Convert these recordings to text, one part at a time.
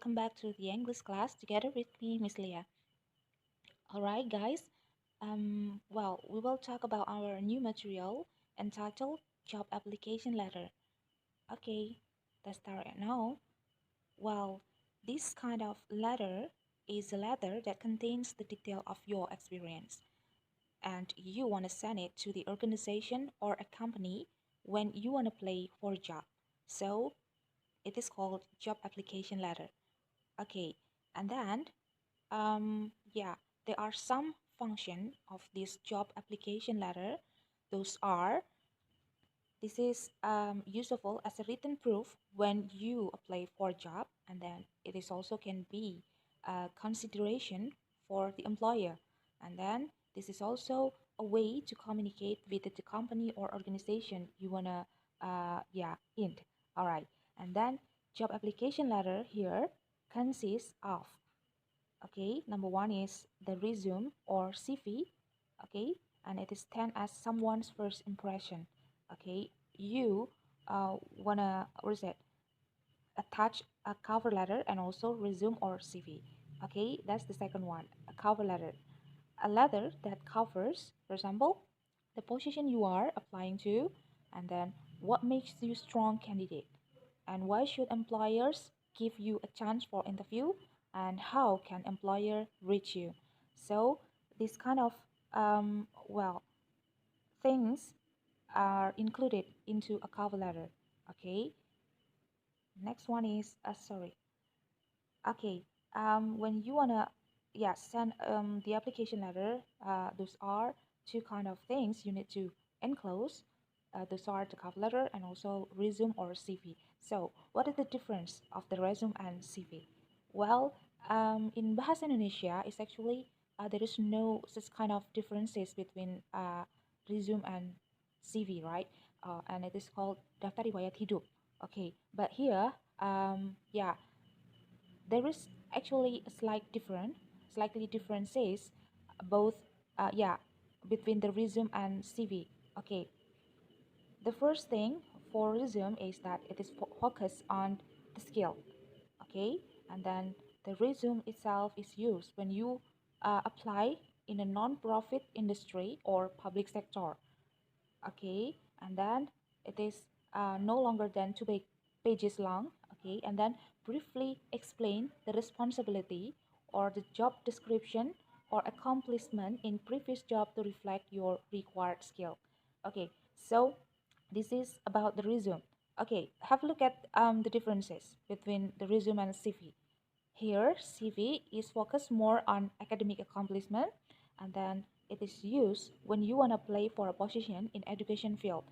welcome back to the English class together with me, Miss Leah. Alright, guys. We will talk about our new material entitled Job Application Letter. Okay, let's start right now. Well, this kind of letter is a letter that contains the detail of your experience, and you want to send it to the organization or a company when you want to apply for a job. So it is called job application letter. Okay, and then yeah, there are some function of this job application letter. Those are this is useful as a written proof when you apply for a job, and then it is also can be a consideration for the employer, and then this is also a way to communicate with the company or organization you wanna in. All right, and then job application letter here consists of, okay, number one is the resume or CV, okay, and it is stand as someone's first impression. Okay, you wanna, what is it, attach a cover letter and also resume or CV. Okay, that's the second one, a cover letter, a letter that covers, for example, the position you are applying to, and then what makes you strong candidate, and why should employers give you a chance for interview, and how can employer reach you. So this kind of things are included into a cover letter. Okay, next one is sorry. Okay, when you wanna send the application letter, those are two kind of things you need to enclose. Those are the cover letter and also resume or CV. So what is the difference of the resume and CV? Well, in Bahasa Indonesia, it's actually there is no such kind of differences between resume and CV, right? And it is called daftar riwayat hidup. Okay, but here, there is actually a slightly differences both between the resume and CV. Okay, the first thing for resume is that it is focused on the skill. Okay, and then the resume itself is used when you apply in a non-profit industry or public sector. Okay, and then it is no longer than pages long. Okay, and then briefly explain the responsibility or the job description or accomplishment in previous job to reflect your required skill. Okay, so this is about the resume. Okay, have a look at the differences between the resume and CV. Here, CV is focused more on academic accomplishment, and then it is used when you want to apply for a position in educational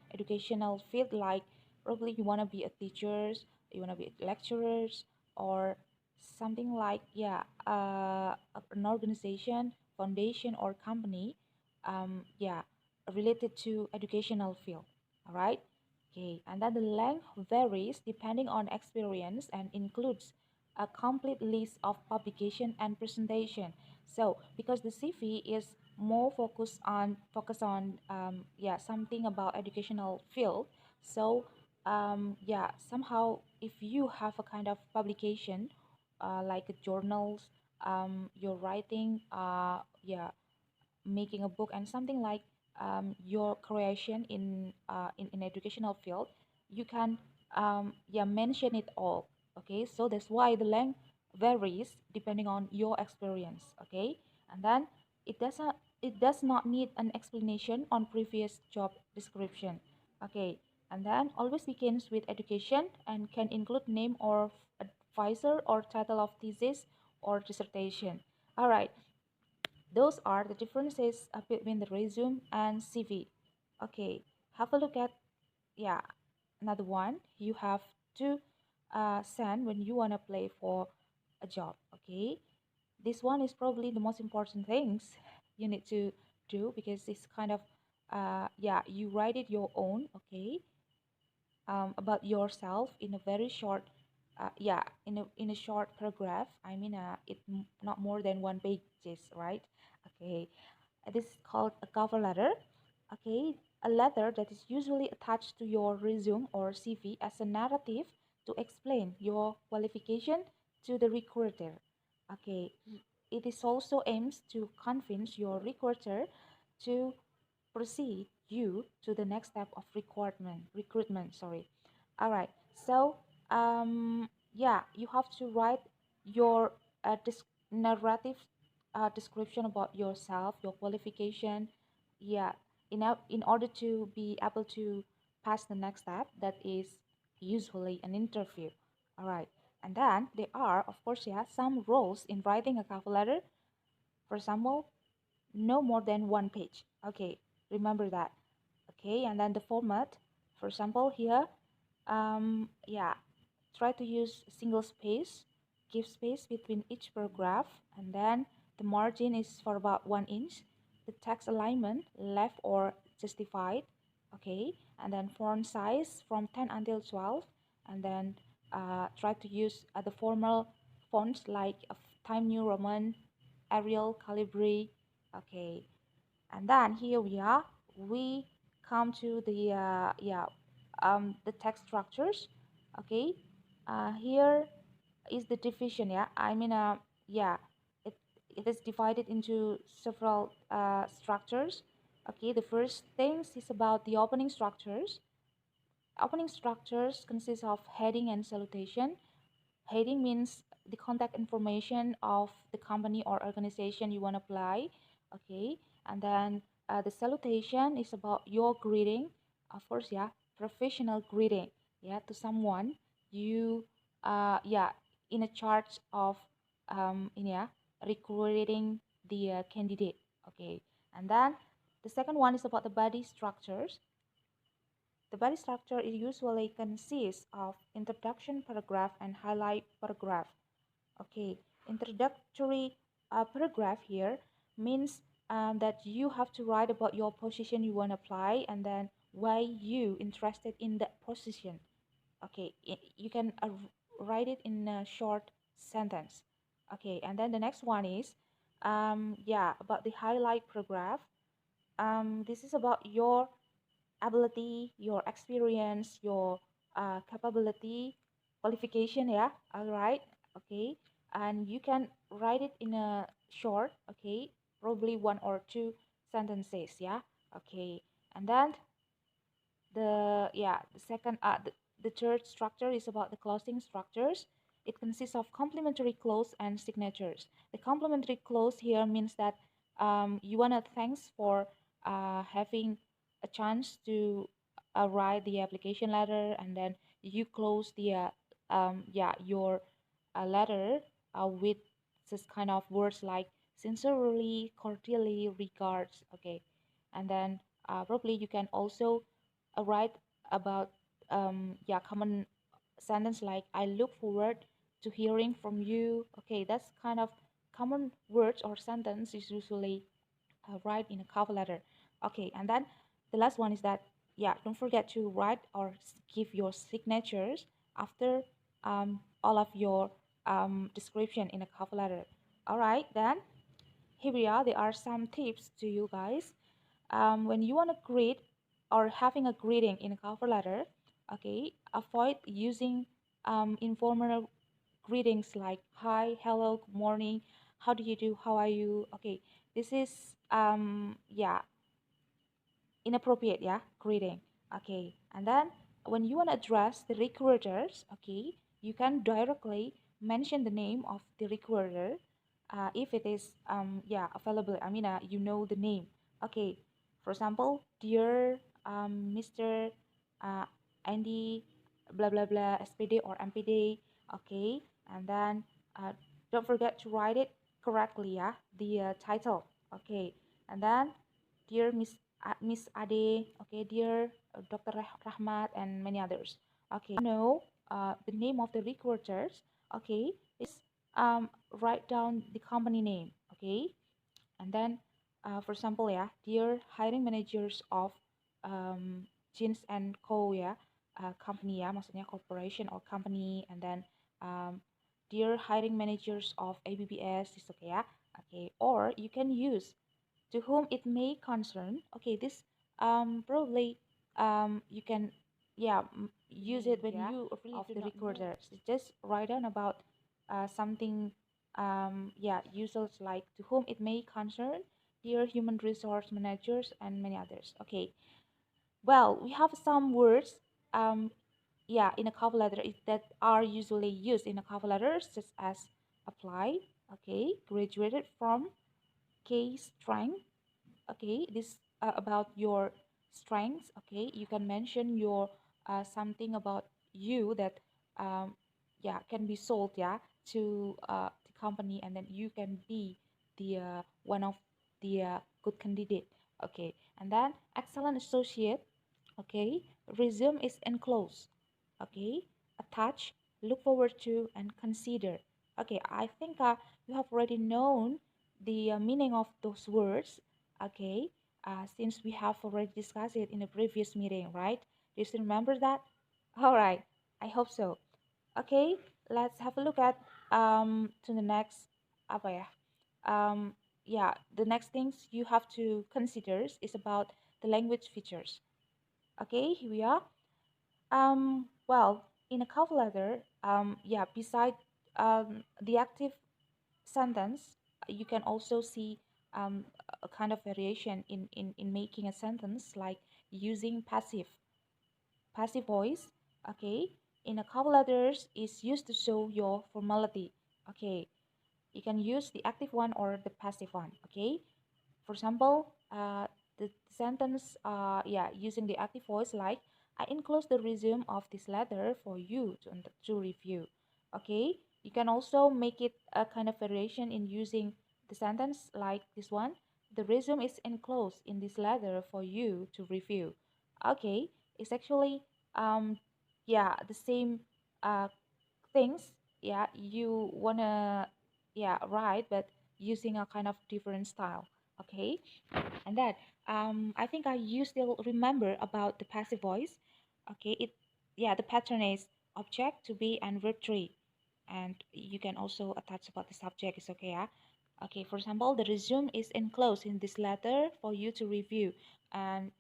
field, like probably you want to be a teachers, you want to be lecturers, or something like an organization, foundation, or company, related to educational field. All right. Okay, and then the length varies depending on experience and includes a complete list of publication and presentation. So because the CV is more focused on something about educational field. So somehow if you have a kind of publication like journals, you're writing making a book and something like your creation in educational field, you can mention it all. Okay, so that's why the length varies depending on your experience. Okay, and then it does not need an explanation on previous job description. Okay, and then always begins with education and can include name or advisor or title of thesis or dissertation. All right, those are the differences between the resume and CV. Okay, have a look at yeah another one you have to send when you want to apply for a job. Okay, this one is probably the most important things you need to do because it's kind of you write it your own. Okay, about yourself in a very short in a short paragraph. I mean not more than one pages, right? Okay, this is called a cover letter. Okay, a letter that is usually attached to your resume or CV as a narrative to explain your qualification, to the recruiter. Okay, it is also aims to convince your recruiter to proceed you to the next step of recruitment, sorry. All right, so yeah, you have to write your narrative description about yourself, your qualification, yeah, in order to be able to pass the next step, that is usually an interview. All right, and then there are, of course, yeah, some rules in writing a cover letter. For example, no more than one page. Okay, remember that. Okay, and then the format, for example, here, yeah, try to use single space, give space between each paragraph, and then the margin is for about 1 inch. The text alignment, left or justified. Okay, and then font size from 10 until 12, and then try to use the formal fonts like Time New Roman, Arial, Calibri. Okay, and then here we are, we come to the yeah, the text structures. Okay, here is the division, yeah, I mean yeah, it, it is divided into several structures. Okay, the first things is about the opening structures. Opening structures consist of heading and salutation. Heading means the contact information of the company or organization you want to apply. Okay, and then the salutation is about your greeting, of course, yeah, professional greeting, yeah, to someone you yeah, in a charge of yeah, recruiting the candidate. Okay, and then the second one is about the body structures. The body structure is usually consists of introduction paragraph and highlight paragraph. Okay, introductory paragraph here means that you have to write about your position you want to apply, and then why you interested in that position. Okay, you can write it in a short sentence. Okay, and then the next one is yeah, about the highlight paragraph. This is about your ability, your experience, your capability, qualification, yeah, all right, okay, and you can write it in a short, okay, probably 1 or 2 sentences, yeah, okay, and then the yeah, the third structure is about the closing structures. It consists of complementary clause and signatures. The complementary clause here means that you want to thanks for having a chance to write the application letter, and then you close the yeah, your letter with this kind of words like sincerely, cordially, regards. Okay, and then probably you can also write about yeah, common sentence like I look forward to hearing from you. Okay, that's kind of common words or sentence is usually write in a cover letter. Okay, and then the last one is that, yeah, don't forget to write or give your signatures after all of your description in a cover letter. All right, then here we are, there are some tips to you guys. When you want to greet or having a greeting in a cover letter, okay, avoid using informal greetings like hi, hello, good morning, how do you do, how are you. Okay, this is yeah, inappropriate, yeah, greeting. Okay, and then when you want to address the recruiters, okay, you can directly mention the name of the recruiter if it is yeah, available, I mean you know the name. Okay, for example, dear Mr. uh, Andy blah blah blah SPD or MPD. Okay, and then don't forget to write it correctly, yeah, the title. Okay, and then dear Miss Ade, okay, dear Dr. Rahmat, and many others. Okay, know the name of the recruiters. Okay, is write down the company name. Okay, and then for example, yeah, dear hiring managers of Jeans and Co, ya, company, ya, maksudnya corporation or company, and then um, dear hiring managers of ABBS, is okay, ya. Okay, or you can use to whom it may concern. Okay, this probably you can, yeah, use it when Yeah, you really of do the not know. recruiters. Just write down about something, yeah, users like to whom it may concern, dear human resource managers, and many others. Okay, well, we have some words, um, yeah, in a cover letter that are usually used in a cover letter, such as apply, okay, graduated from, case strength, okay, this about your strengths, okay, you can mention your something about you that um, yeah, can be sold, yeah, to the company, and then you can be the one of the good candidate, okay, and then excellent associate, okay, resume is enclosed, okay, attach, look forward to, and consider. Okay, I think you have already known the meaning of those words, okay, since we have already discussed it in a previous meeting, right? Do you still remember that? All right, I hope so. Okay, let's have a look at to the next apa ya? Um, yeah, the next things you have to consider is about the language features. Okay, here we are. Well, in a cover letter, yeah, beside the active sentence, you can also see a kind of variation in making a sentence, like using passive voice, okay, in a cover letters is used to show your formality, okay. You can use the active one or the passive one, okay. For example, the sentence, yeah, using the active voice, like I enclose the resume of this letter for you to review. Okay, you can also make it a kind of variation in using the sentence like this one. The resume is enclosed in this letter for you to review. Okay, it's actually yeah, the same uh things, yeah, you wanna, yeah, write, but using a kind of different style, okay. And then I think you still remember about the passive voice, okay. It, yeah, the pattern is object, to be, and verb three, and you can also attach about the subject, is okay, yeah. Okay, for example, the resume is enclosed in this letter for you to review, and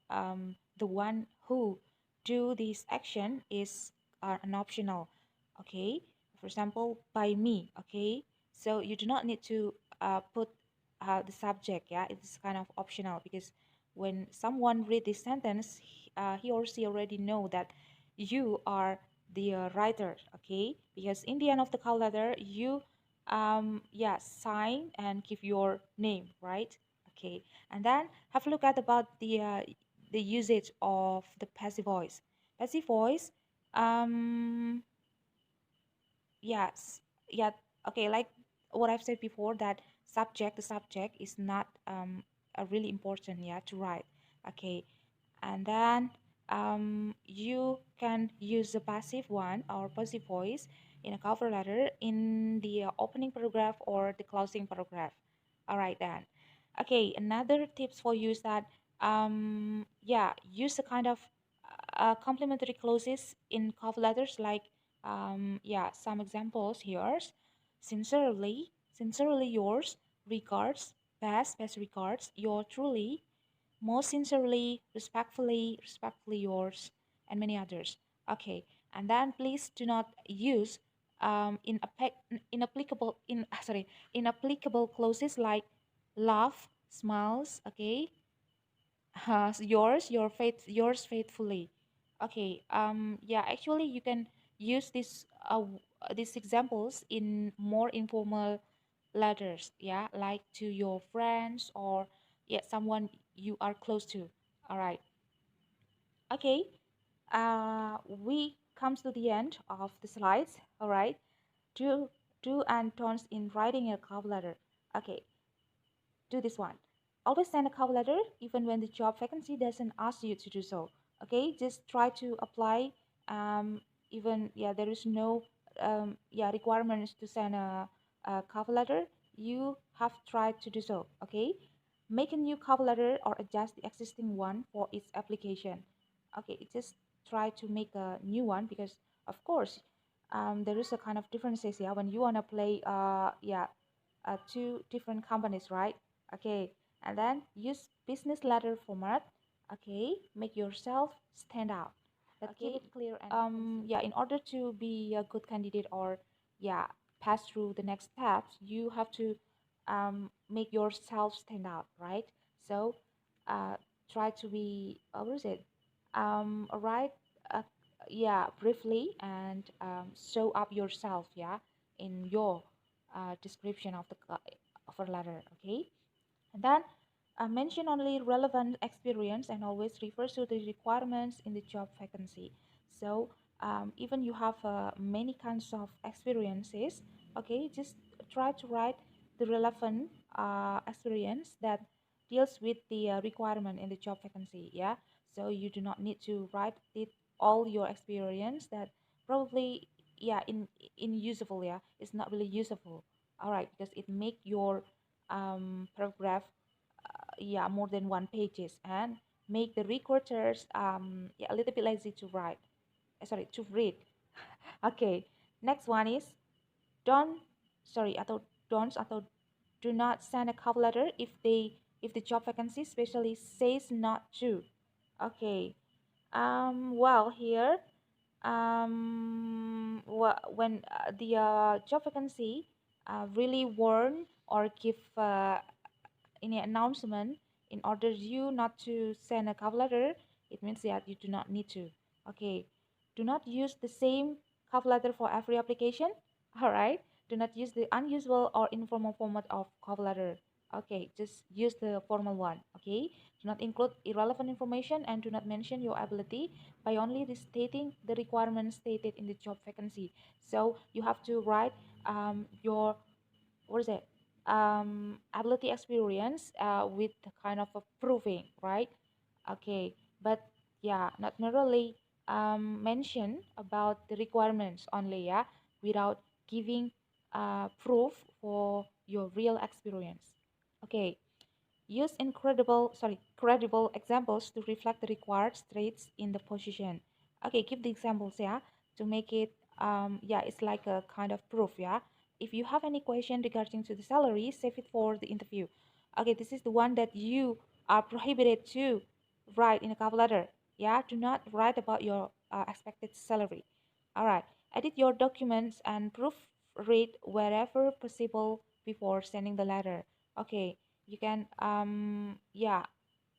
the one who do this action is an optional, okay. For example, by me, okay, so you do not need to put the subject, yeah, it's kind of optional, because when someone read this sentence, he or she already know that you are the writer, okay, because in the end of the call letter you yeah, sign and give your name, right? Okay, and then have a look at about the usage of the passive voice. Passive voice, um yes, yeah, okay, like what I've said before, that the subject is not a really important, yeah, to write, okay. And then you can use the passive one or passive voice in a cover letter in the opening paragraph or the closing paragraph. All right then. Okay, another tips for you is that yeah, use a kind of complementary clauses in cover letters, like yeah, some examples here: sincerely yours, regards, best regards, your truly, most sincerely, respectfully yours, and many others. Okay, and then please do not use inapplicable in sorry, inapplicable clauses like love, smiles. Okay, yours faithfully. Okay, yeah, actually you can use these examples in more informal letters, yeah, like to your friends, or yeah, someone you are close to. All right, okay, we comes to the end of the slides. All right, do and don'ts in writing a cover letter. Okay, do this one. Always send a cover letter even when the job vacancy doesn't ask you to do so. Okay, just try to apply. Um, even, yeah, there is no yeah, requirements to send a cover letter. You have tried to do so. Okay, make a new cover letter or adjust the existing one for its application. Okay, just try to make a new one, because of course there is a kind of differences, yeah, when you want to play yeah, two different companies, right? Okay, and then use business letter format. Okay, make yourself stand out, but keep Okay. it clear and Um, yeah, in order to be a good candidate, or yeah, pass through the next steps, you have to make yourself stand out, right? So uh, try to be what is it? Write uh, yeah, briefly, and show up yourself, yeah, in your description of the offer letter, okay? And then mention only relevant experience and always refers to the requirements in the job vacancy. So even you have many kinds of experiences, okay, just try to write the relevant experience that deals with the requirement in the job vacancy. Yeah, so you do not need to write it all your experience that probably, yeah, in useful, yeah, it's not really useful. All right, because it make your paragraph, yeah, more than one pages, and make the recruiters yeah, a little bit lazy to write, sorry, to read. Okay, next one is don't, sorry, atau don't, atau do not send a cover letter if the job vacancy specially says not to. Okay, well, here when the job vacancy really warn or give any announcement in order you not to send a cover letter, it means that you do not need to. Okay, do not use the same cover letter for every application. All right, do not use the unusual or informal format of cover letter. Okay, just use the formal one. Okay, do not include irrelevant information and do not mention your ability by only restating the requirements stated in the job vacancy. So you have to write your, what is it, ability experience with the kind of a proving, right? Okay, but yeah, not merely mention about the requirements only, yeah, without giving proof for your real experience. Okay, use credible examples to reflect the required traits in the position. Okay, give the examples, yeah, to make it, yeah, it's like a kind of proof, yeah. If you have any question regarding to the salary, save it for the interview. Okay, this is the one that you are prohibited to write in a cover letter. Yeah, do not write about your expected salary. All right, edit your documents and proofread wherever possible before sending the letter. Okay, you can yeah,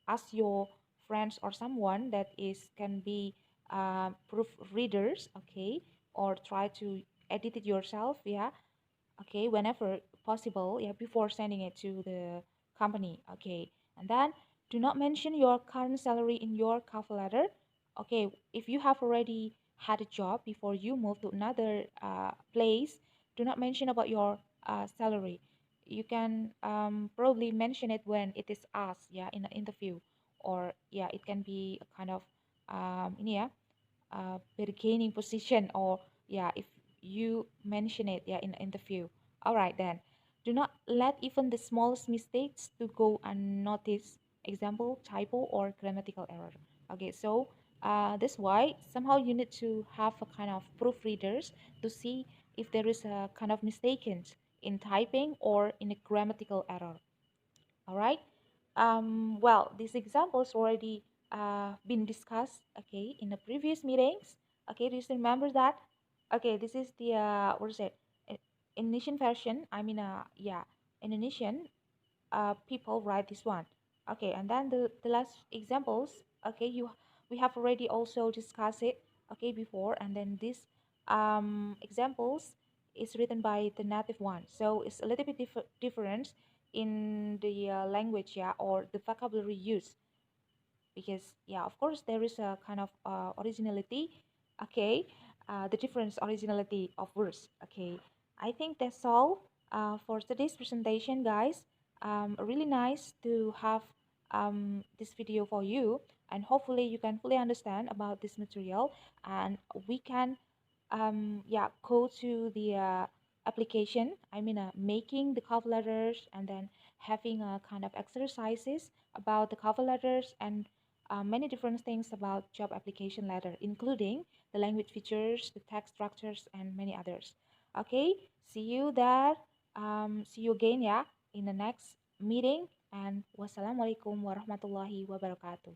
ask your friends or someone that is can be proofreaders, okay, or try to edit it yourself, yeah, okay, whenever possible, yeah, before sending it to the company. Okay, and then do not mention your current salary in your cover letter. Okay, if you have already had a job before you move to another place, do not mention about your salary. You can probably mention it when it is asked, yeah, in an interview, or yeah, it can be a kind of yeah, bargaining position, or yeah, if you mention it, yeah, in an interview. All right, then do not let even the smallest mistakes to go unnoticed, example typo or grammatical error. Okay, so that's why somehow you need to have a kind of proofreaders to see if there is a kind of mistaken in typing or in a grammatical error. All right, well, these examples already been discussed, okay, in the previous meetings. Okay, do you still remember that? Okay, this is the what is it, I- Indonesian version, I mean yeah, in Indonesian people write this one. Okay, and then the last examples, okay, you, we have already also discussed it, okay, before, and then this examples is written by the native one, so it's a little bit different in the language, yeah, or the vocabulary used, because yeah, of course there is a kind of originality, okay, the difference originality of words. Okay, I think that's all for today's presentation, guys. Really nice to have this video for you, and hopefully you can fully understand about this material, and we can yeah, go to the application, I mean making the cover letters, and then having a kind of exercises about the cover letters, and many different things about job application letter, including the language features, the text structures, and many others. Okay, see you there. See you again, yeah, in the next meeting. And wassalamualaikum warahmatullahi wabarakatuh.